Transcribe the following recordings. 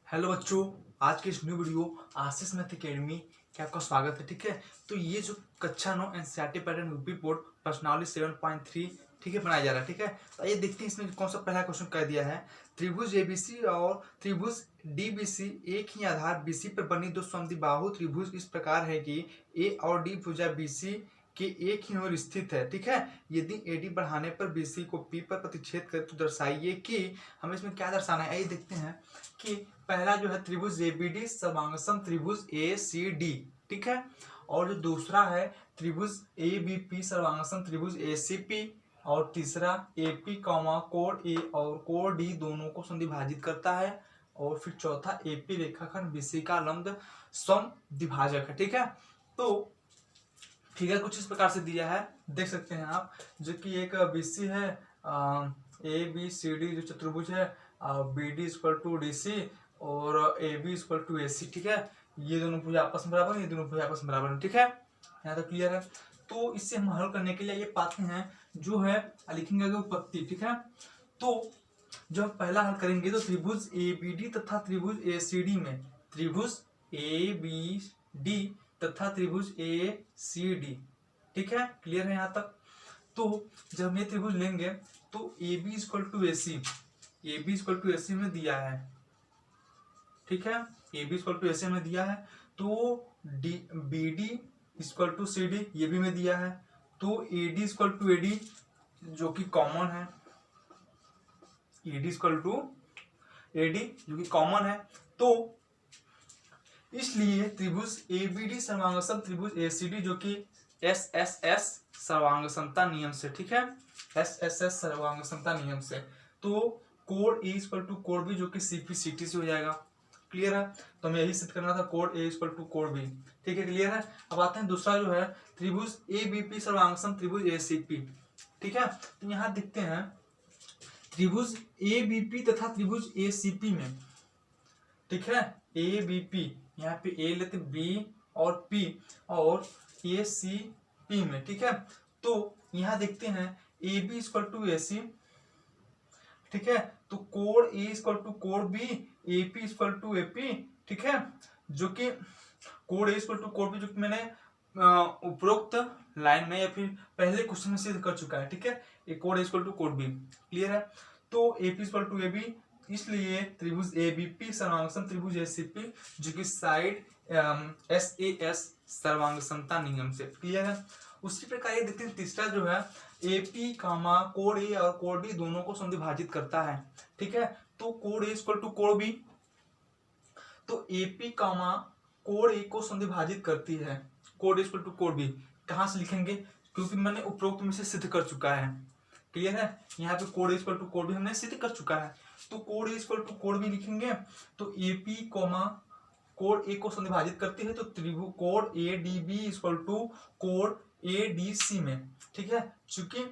Hello बच्चों, आज के इस न्यू वीडियो आशीष मैथ अकेडमी के आपका स्वागत है। ठीक है, तो ये जो कक्षा 9 एनसीईआरटी पैटर्न यूपी बोर्ड प्रश्नावली 7.3 ठीक है बनाया जा रहा है। ठीक है, तो आइए देखते हैं इसमें कौन सा पहला क्वेश्चन कर दिया है। त्रिभुज एबीसी और त्रिभुज डीबीसी एक ही आधार बीसी पर बनी दो समद्विबाहु त्रिभुज इस प्रकार है कि ए और डी भुजा बीसी के एक ही ओर स्थित है। ठीक है, यदि एडी बढ़ाने पर बीसी को पी पर प्रतिच्छेद करे तो दर्शाइए कि हमें इसमें क्या दर्शाना है। आइए देखते हैं कि पहला जो है त्रिभुज एबीडी सर्वांगसम त्रिभुज ए सी डी। ठीक है, और जो दूसरा है त्रिभुज ए बी पी सर्वांगसम त्रिभुज ए सी पी, और तीसरा एपी कॉमा कोण ए और कोण डी दोनों को समद्विभाजित करता है, और फिर चौथा एपी रेखाखंड बीसी का लंब समद्विभाजक है। ठीक है, तो फिगर कुछ इस प्रकार से दिया है, देख सकते हैं आप, जो कि एक बीसी है, ए बी सी डी जो चतुर्भुज है, B D equal to D C और A B equal to A C. ठीक है, ये दोनों भुजा आपस में बराबर है, ये दोनों भुजा आपस में बराबर है। ठीक है, यहाँ तक क्लियर है। तो इससे हम हल करने के लिए ये पाते हैं जो है लिखेंगे उत्पत्ति। ठीक है, तो जो हम पहला हल करेंगे तो त्रिभुज ए बी डी तथा त्रिभुज ए सी डी में त्रिभुज ए बी डी तथा त्रिभुज ए सी डी। ठीक है, क्लियर है यहाँ तक। तो जब हम ये त्रिभुज लेंगे तो A B equal to A C, A B equal to A C में दिया है। ठीक है, A B equal to A C में दिया है, तो D B D equal to C D ये भी में दिया है, तो A D equal to A D जो कि कॉमन है, A D equal to A D जो कि कॉमन है, तो इसलिए त्रिभुज ए बी डी सर्वांगसम त्रिभुज ए सी डी जो कि एस एस एस सर्वांगसमता नियम से, ठीक है, एस एस एस सर्वांगसमता नियम से, तो कोण ए इक्वल टू कोण बी जो कि सी पी सी टी से हो जाएगा। क्लियर है, तो हमें यही सिद्ध करना था, कोण ए इक्वल टू कोण बी। ठीक है, क्लियर है। अब आते हैं दूसरा जो है त्रिभुज ए बी पी सर्वांगसम त्रिभुज ए सी पी। ठीक है, तो यहाँ देखते हैं त्रिभुज ए बी पी तथा त्रिभुज ए सी पी में, ठीक है, ए बी पी यहाँ पे ए लेते बी और पी, और ए सी पी में, ठीक है, तो यहाँ देखते हैं A B equal to A C, ठीक है, तो कोण ए इक्वल टू कोण B, A P equal to A P, ठीक है, जो कि कोण ए इक्वल टू कोण बी जो कि मैंने उपरोक्त लाइन में या फिर पहले क्वेश्चन में सिद्ध कर चुका है। ठीक है, ए कोण ए इक्वल टू कोण बी, क्लियर है। तो A P equal to A B, इसलिए त्रिभुज ए बी पी सर्वांगसम त्रिभुज ए सी पी जो कि साइड एस ए एस सर्वांगसमता नियम से, क्लियर है। उसी प्रकार ये देखते हैं तीसरा जो है ए पी कामा कोण ए और कोण डी दोनों को समद्विभाजित करता है। ठीक है, तो कोण ए इक्वल टू कोण बी, तो ए पी कामा कोण ए को समद्विभाजित करती है, कोण ए इक्वल टू कोण बी। कहाँ से लिखेंगे, क्योंकि मैंने उपरोक्त में से सिद्ध कर चुका है। क्लियर है, यहाँ पे कोण ए इक्वल टू कोण बी हमने सिद्ध कर चुका है, तो कोण ए इक्वल टू कोण बी लिखेंगे, तो ए पी कोमा कोण ए को समद्विभाजित करती है, तो त्रिभुज कोण A D B equal to कोण ए डी सी में। ठीक है, चूंकि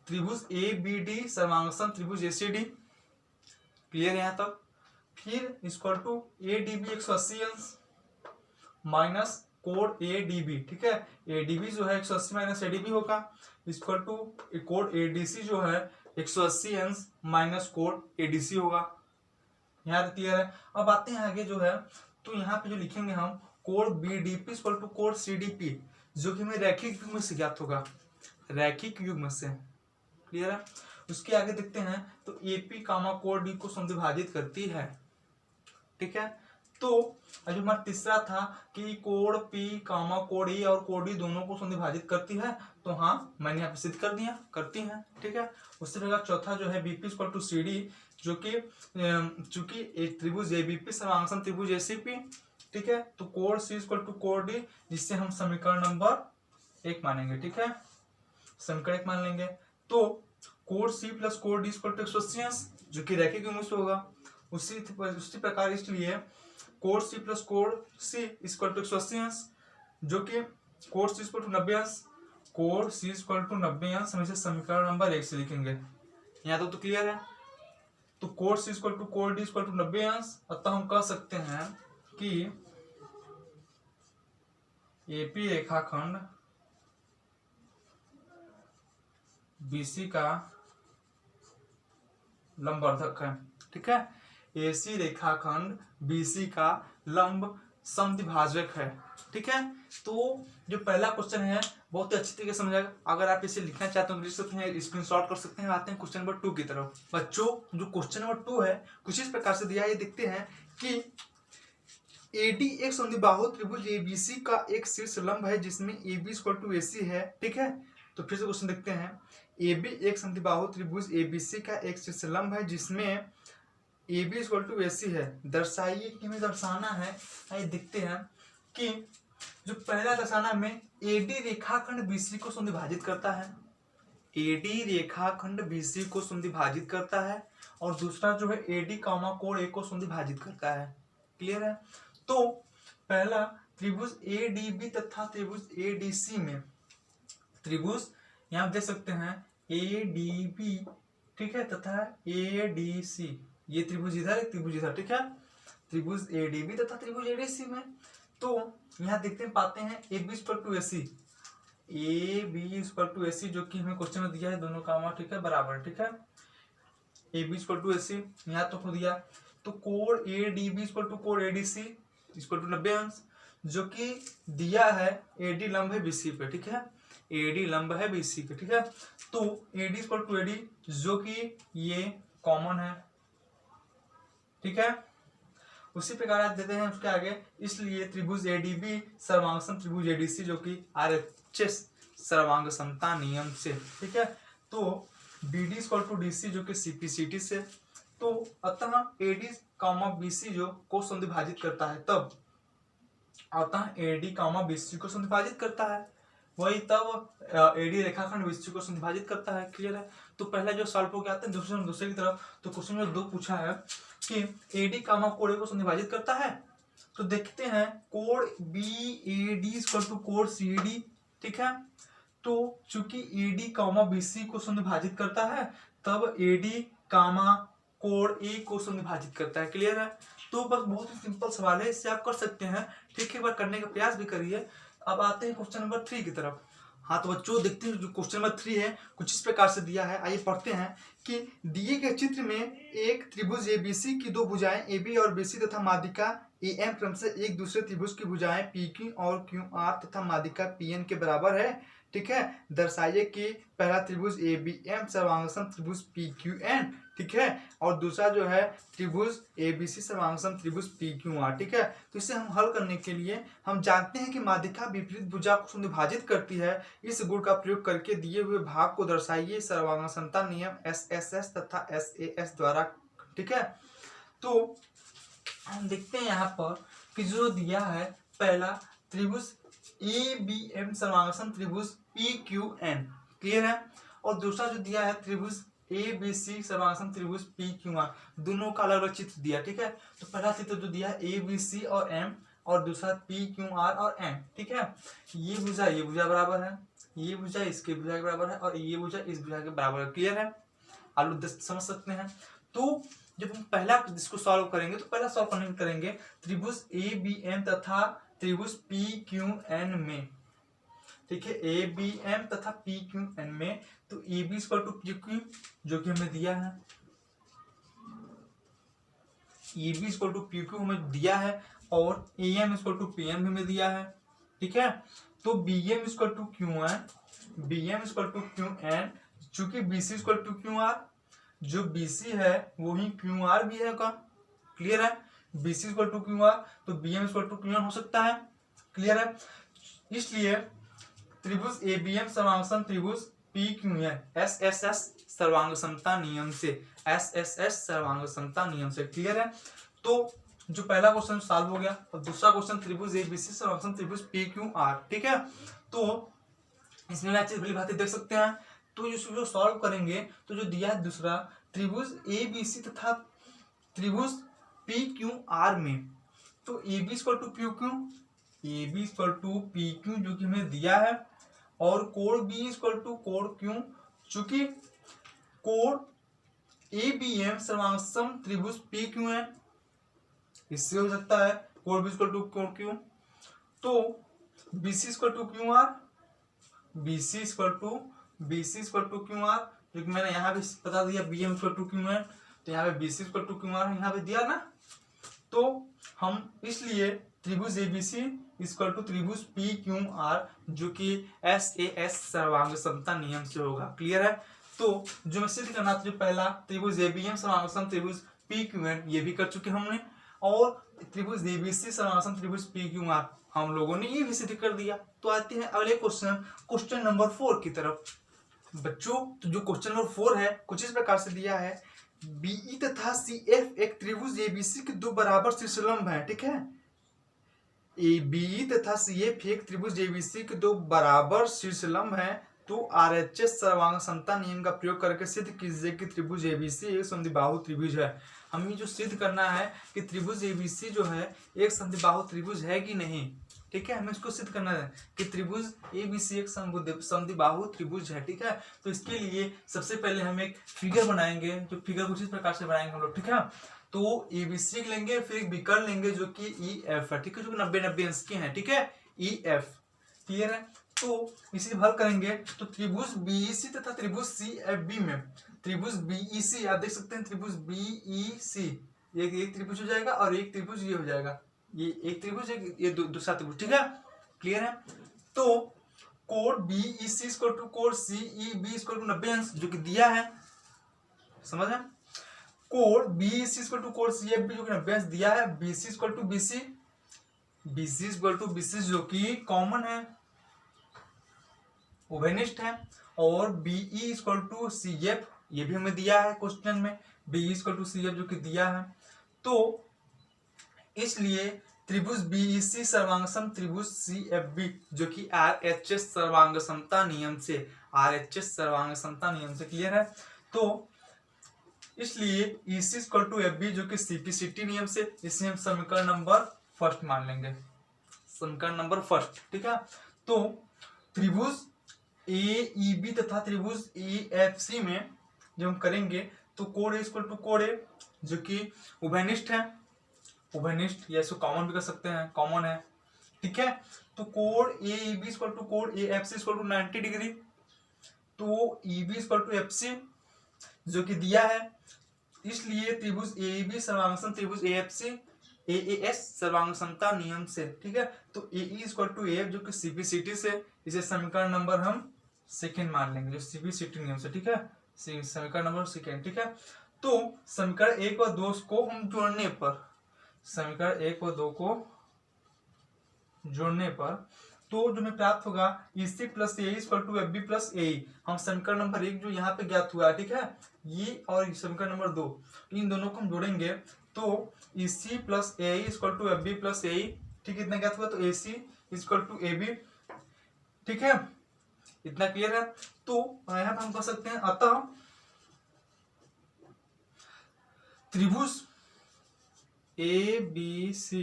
त्रिभुज ए बी डी सर्वांगसम त्रिभुज ए सी डी, क्लियर है यहाँ तक। फिर equal to A D B 180 अंश माइनस कोण ए डी बी, ठीक है, ए डी बी जो है 180 माइनस ए डी बी होगा, इक्वल टू कोण ए डी सी जो है 180 अंश माइनस कोण ए डी सी होगा। यहाँ क्लियर है। अब आते हैं आगे जो है, तो यहाँ पे जो लिखेंगे हम कोण B D P equal to कोण सी डी पी जो कि हमें रैखिक युग्म से ज्ञात होगा, रैखिक युग्म से, क्लियर है। उसके आगे देखते हैं तो ए पी कामा कोण डी को समद्विभाजित करती है। ठीक है, तो जो हमारा तीसरा था कि कोण पी कामा कोण ई और कोण डी दोनों को समद्विभाजित करती है, तो हाँ मैंने यहाँ पे सिद्ध कर दिया, करती हैं। ठीक है, उससे प्रकार चौथा जो है BP equal to C D जो कि चूंकि एक त्रिभुज ए बी पी सर्वांगसम त्रिभुज ए सी पी, ठीक है, तो कोण सी इक्वल टू कोण डी जिससे हम समीकरण नंबर 1 मानेंगे। ठीक है, समीकरण 1 मान लेंगे, तो कोण सी प्लस कोण डी इक्वल टू 180 अंश जो कि रैखिक युग्म से होगा। उसी प्रकार इसलिए कोण सी प्लस कोण सी इक्वल टू 180 अंश जो कि कोण सी इक्वल टू 90 अंश, कोण सी इक्वल टू 90 अंश हम इसे समीकरण नंबर 1 से लिखेंगे। यहाँ तो क्लियर है। तो कोण सी इक्वल टू कोण डी इक्वल टू 90 अंश, अतः हम कह सकते हैं कि एपी रेखाखंड बीसी का लंबवर्धक है। ठीक है, AC रेखाखंड BC का लंब समद्विभाजक है। ठीक है, तो जो पहला क्वेश्चन है बहुत ही अच्छी तरीके से समझाएगा। अगर आप इसे लिखना चाहते हो तो लिख सकते हैं, स्क्रीनशॉट कर सकते हैं। आते हैं क्वेश्चन नंबर 2 की तरफ। बच्चों जो क्वेश्चन नंबर 2 है कुछ इस प्रकार से दिया है, ये देखते हैं कि AD एक समद्विबाहु त्रिभुज ABC का एक शीर्ष लंब है जिसमें AB = AC है। ठीक है, तो फिर से क्वेश्चन देखते हैं। AB एक समद्विबाहु त्रिभुज ABC का एक शीर्ष लंब है जिसमें AB = AC है। दर्शाइए कि हमें दर्शाना है। आइए देखते हैं कि जो पहला दर्शाना में AD रेखाखंड BC को समद्विभाजित करता है। AD रेखाखंड BC को समद्विभाजित करता है और दूसरा जो है AD कोण A को समद्विभाजित करता है। क्लियर है, तो पहला त्रिभुज ADB तथा त्रिभुज ADC में त्रिभुज यहाँ देख सकते हैं ADB, ठीक है, तथा ADC, ये त्रिभुज इधर एक त्रिभुज इधर। ठीक है, त्रिभुज ADB तथा त्रिभुज ADC में तो यहाँ देखते हैं पाते हैं AB = AC, AB = AC जो कि हमें क्वेश्चन में दिया है, दोनों का मान ठीक है बराबर। ठीक है, AB = AC यहाँ तो हो दिया, तो कोण ADB = कोण ADC = 90 अंश, जो कि दिया है AD लंब है BC पे। ठीक है, AD लंब है BC पे। ठीक है, तो AD = AD जो कि ये कॉमन है। ठीक है, उसी प्रकार आप देते हैं उसके आगे, इसलिए त्रिभुज ADB सर्वांग सम त्रिभुज ADC जो कि RHS सर्वांग समता नियम से। ठीक है, तो BD = DC जो कि CP/CT से। तो अतः AD, BC जो को समद्विभाजित करता है, तब अतः AD, BC को समद्विभाजित करता है, वही तब AD रेखाखंड BC को समद्विभाजित करता है। क्लियर है, तो पहला जो सॉल्व हो गया आता है दूसरे की तरफ। तो क्वेश्चन नंबर 2 पूछा है कि AD, कोण A को समद्विभाजित करता है, तो देखते हैं कोण BAD = कोण CD। ठीक है, तो चूंकि AD, BC को समद्विभाजित करता है, तब AD, कोण A को समद्विभाजित करता है। क्लियर है, तो बस बहुत ही सिंपल सवाल है, इससे आप कर सकते हैं। ठीक है, एक बार करने का प्रयास भी करिए। अब आते हैं क्वेश्चन नंबर 3 की तरफ। हाँ तो बच्चों देखते हैं जो क्वेश्चन नंबर 3 है कुछ इस प्रकार से दिया है। आइए पढ़ते हैं कि दिए गए चित्र में एक त्रिभुज ABC की दो भुजाएं AB और BC तथा माध्यिका AM क्रमशः एक दूसरे त्रिभुज की भुजाएं PQ और QR तथा माध्यिका PN के बराबर है। ठीक है, दर्शाइए कि पहला त्रिभुज ABM सर्वांगसम त्रिभुज PQN, ठीक है, और दूसरा जो है त्रिभुज ABC सर्वांगसम त्रिभुज PQR। ठीक है, तो इसे हम हल करने के लिए हम जानते हैं कि माध्यिका विपरीत भुजा को समद्विभाजित करती है। इस गुण का प्रयोग करके दिए हुए भाग को दर्शाइए सर्वांगसमता नियम SSS तथा SAS द्वारा। ठीक है, तो हम देखते हैं यहाँ पर कि जो दिया है पहला त्रिभुज ABM सर्वांगसम त्रिभुज PQN। क्लियर है, और दूसरा जो दिया है त्रिभुज ABC सर्वांगसम त्रिभुज PQR, दोनों का अलग अलग चित्र दिया। ठीक है, तो पहला चित्र जो दिया है ABC और M और दूसरा PQR और M। ठीक है, ये भुजा बराबर है, ये भुजा इसके भुजा के बराबर है और ये भुजा इस भुजा के बराबर है। क्लियर है, आलू समझ सकते हैं। तो जब हम पहला इसको सॉल्व करेंगे तो पहला सॉल्व करने करेंगे त्रिभुज ABM तथा त्रिभुज PQN में। ठीक है, ABM तथा PQN में, तो AB = PQ जो कि हमें दिया है, AB = PQ हमें दिया है और AM = PM हमें दिया है। ठीक है, तो BM = QN, BM = QN, चूंकि BC = QR, जो BC है वही QR भी है का। क्लियर है, BC = QR तो BM = QN हो सकता है। क्लियर है, इसलिए त्रिभुज ABM सर्वांगसम त्रिभुज PQN SSS सर्वांग समता नियम से, SSS सर्वांग समता नियम से। क्लियर है, तो जो पहला क्वेश्चन सॉल्व हो गया और दूसरा क्वेश्चन त्रिभुज ABC सर्वांगसम त्रिभुज PQR। ठीक है, तो इसमें अच्छी भली बातें देख सकते हैं। तो जो सॉल्व करेंगे तो जो दिया है दूसरा त्रिभुज ABC तथा त्रिभुज PQR में, तो AB = PQ, AB = PQ जो कि हमें दिया है, और कोण B = कोण Q, चूंकि कोण ABM सर्वांगसम त्रिभुज PQN, इससे हो सकता है कोण B = कोण Q। तो BC = QR, BC = QR, जो कि मैंने यहाँ भी बता दिया BM = QN। तो यहाँ पे BC equal to Q R यहाँ पे दिया ना, तो हम इसलिए त्रिभुज ABC इक्वल टू त्रिभुज PQR जो कि SAS सर्वांग समता नियम से होगा। क्लियर है? तो जो मैं सिद्ध करना था, जो पहला त्रिभुज ABM सर्वांग सम त्रिभुज PQN ये भी कर चुके हमने, और त्रिभुज ABC सर्वांग सम त्रिभुज PQR हम लोगों ने ये भी सिद्ध कर दिया। तो आते हैं अगले क्वेश्चन नंबर 4 की तरफ। बच्चों, तो जो क्वेश्चन नंबर 4 है कुछ इस प्रकार से दिया है, BE तथा CF एक त्रिभुज ABC के दो बराबर शीर्षलंब है। ठीक है, BE तथा CF एक त्रिभुज ABC के दो बराबर शीर्षलंब है, तो RHS सर्वांग समता नियम का प्रयोग करके सिद्ध कीजिए कि त्रिभुज ABC एक समद्विबाहु त्रिभुज है। हमें जो सिद्ध करना है कि त्रिभुज ABC जो है एक समद्विबाहु त्रिभुज है कि नहीं। ठीक है, हमें इसको सिद्ध करना है कि त्रिभुज ABC एक समद्विबाहु त्रिभुज है। ठीक है, तो इसके लिए सबसे पहले हम एक फिगर बनाएंगे, जो फिगर कुछ इस प्रकार से बनाएंगे हम लोग। ठीक है, तो ABC लेंगे, फिर एक विकर्ण लेंगे जो कि EF है। ठीक है, जो 90-90 अंश के हैं। ठीक है, EF। क्लियर है? तो इसे हल करेंगे तो त्रिभुज BEC तथा त्रिभुज CFB में त्रिभुज BEC आप देख सकते हैं, त्रिभुज BEC एक त्रिभुज हो जाएगा और एक त्रिभुज ये हो जाएगा, ये एक त्रिभुज ये दूसरा त्रिभुज। ठीक है, क्लियर है? तो कोण BEC इक्वल टू कोण CEB इक्वल टू 90 अंश जो कि दिया है, समझ है? कोण BEC इक्वल टू कोण CFB जो कि 90 अंश दिया है, BC equal to BC, BC equal to BC जो कि कॉमन है, उभयनिष्ठ है, और BE इक्वल टू CF ये भी हमें दिया है क्वेश्चन में, BE इक्वल टू CF जो कि दिया है। तो इसलिए त्रिभुज BEC सर्वांगसम त्रिभुज CFB जो कि RHS सर्वांग समता नियम से, RHS सर्वांग समता नियम से। क्लियर है? तो इसलिए EC इक्वल टू FB जो कि CPCT नियम से, इसे हम समीकरण नंबर फर्स्ट मान लेंगे, समीकरण नंबर फर्स्ट। ठीक है, तो त्रिभुज AEB तथा त्रिभुज AFC में जब हम करेंगे तो कोण A इक्वल टू कोण A जो कि उभयनिष्ठ है, उभयनिष्ठ या इसको कॉमन भी कर सकते हैं, कॉमन है। ठीक है, तो कोण AEB इक्वल टू कोण AFC इक्वल टू 90 डिग्री, तो EB इक्वल टू FC जो कि दिया है, इसलिए त्रिभुज AEB सर्वांगसम त्रिभुज AFC AAS सर्वांग समता नियम से। ठीक है, तो AE इक्वल टू AF जो कि CPCT से, इसे समीकरण नंबर हम सेकेंड मान लेंगे जो CPCT नियम से। ठीक है, समीकरण नंबर सेकेंड। ठीक है, तो समीकरण 1 और 2 को हम जोड़ने पर, समीकरण 1 और 2 को जोड़ने पर तो जो हमें प्राप्त होगा EC plus AE equal to FB plus AE। हम समीकरण नंबर 1 जो यहाँ पे ज्ञात हुआ, ठीक है, ये और समीकरण नंबर 2, इन दोनों को हम जोड़ेंगे तो EC plus AE equal to FB plus AE। ठीक है, इतना ज्ञात हुआ, तो AC इक्वल टू AB। ठीक है, इतना क्लियर है? तो यहाँ पे हम कह सकते हैं अतः त्रिभुज ABC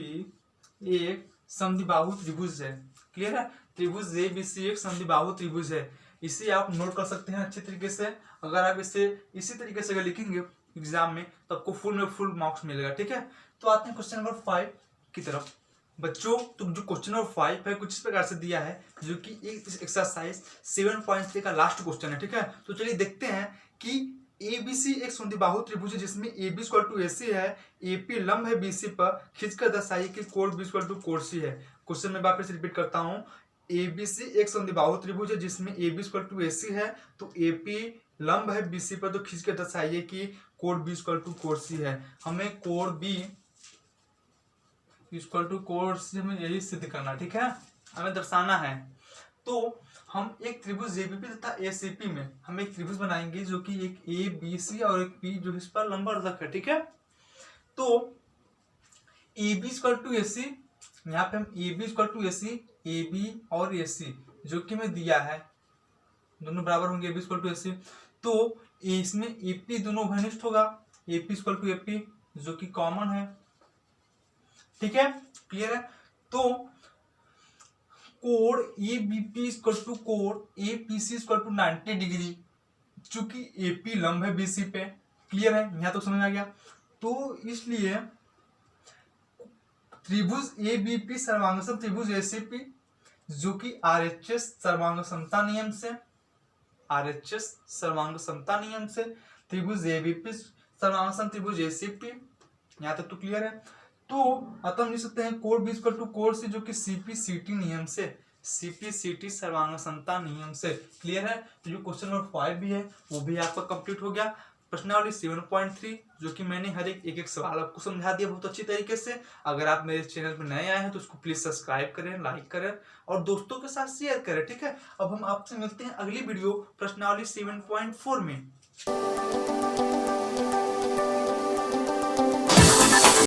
एक समद्विबाहु त्रिभुज है। क्लियर है? त्रिभुज ABC एक समद्विबाहु त्रिभुज है। इसे आप नोट कर सकते हैं अच्छे तरीके से। अगर आप इसे इसी तरीके से अगर लिखेंगे एग्जाम में तो आपको फुल मार्क्स मिलेगा। ठीक है, तो आते हैं क्वेश्चन नंबर 5 की तरफ। बच्चों, तो जो क्वेश्चन नंबर 5 है कुछ इस प्रकार से दिया है जो कि एक एक्सरसाइज 7.3 का लास्ट क्वेश्चन है। ठीक है, तो चलिए देखते हैं कि ABC एक समद्विबाहु त्रिभुज है जिसमें AB इक्वल टू AC है, AP लंब है BC पर, खींचकर दर्शाइए कि कोण B इक्वल टू कोण C है। क्वेश्चन में वापस रिपीट करता हूं, ABC एक समद्विबाहु त्रिभुज है जिसमें AB इक्वल टू AC है, तो AP लंब है BC पर, तो खींचकर दर्शाइए कि कोण B इक्वल टू कोण C है। हमें कोण B इक्वल टू कोण C हमें यही सिद्ध करना, ठीक है, हमें दर्शाना है। तो हम एक त्रिभुज ABP तथा ACP में हम एक त्रिभुज बनाएंगे जो कि एक ABC और एक P जो इस पर लंबवर्धक है। ठीक है, तो AB इक्वल टू AC, यहाँ पे हम AB equal to AC, AB और AC जो कि हमें दिया है, दोनों बराबर होंगे AB इक्वल टू AC। तो इसमें AP दोनों घनिष्ठ होगा, AP इक्वल टू AP जो कि कॉमन है। ठीक है, क्लियर है? तो कोण ABP इक्वल टू कोण APC इक्वल टू 90 डिग्री, चूंकि AP लंब है BC पे। क्लियर है? यहाँ तो समझ आ गया। तो इसलिए त्रिभुज ABP सर्वांगसम त्रिभुज ACP जो कि RHS सर्वांग समता नियम से, RHS सर्वांग समता नियम से त्रिभुज ABP सर्वांगासन त्रिभुज एसीपी, यहाँ तक तो क्लियर है। तो अतः हम लिख सकते हैं code B equal to code C, जो कि सीपी-सीटी नियम से, सीपी-सीटी सर्वांगासनता नियम से क्लियर है। तो जो क्वेश्चन नंबर 5 भी है वो भी आपका कंप्लीट हो गया। प्रश्नावली 7.3 जो कि मैंने हर एक सवाल आपको समझा दिया बहुत अच्छी तरीके से। अगर आप मेरे चैनल पर नए आए हैं तो उसको प्लीज सब्सक्राइब करें, लाइक करें और दोस्तों के साथ शेयर करें, ठीक है। अब हम आपसे मिलते हैं अगली वीडियो प्रश्नावली 7.4 में।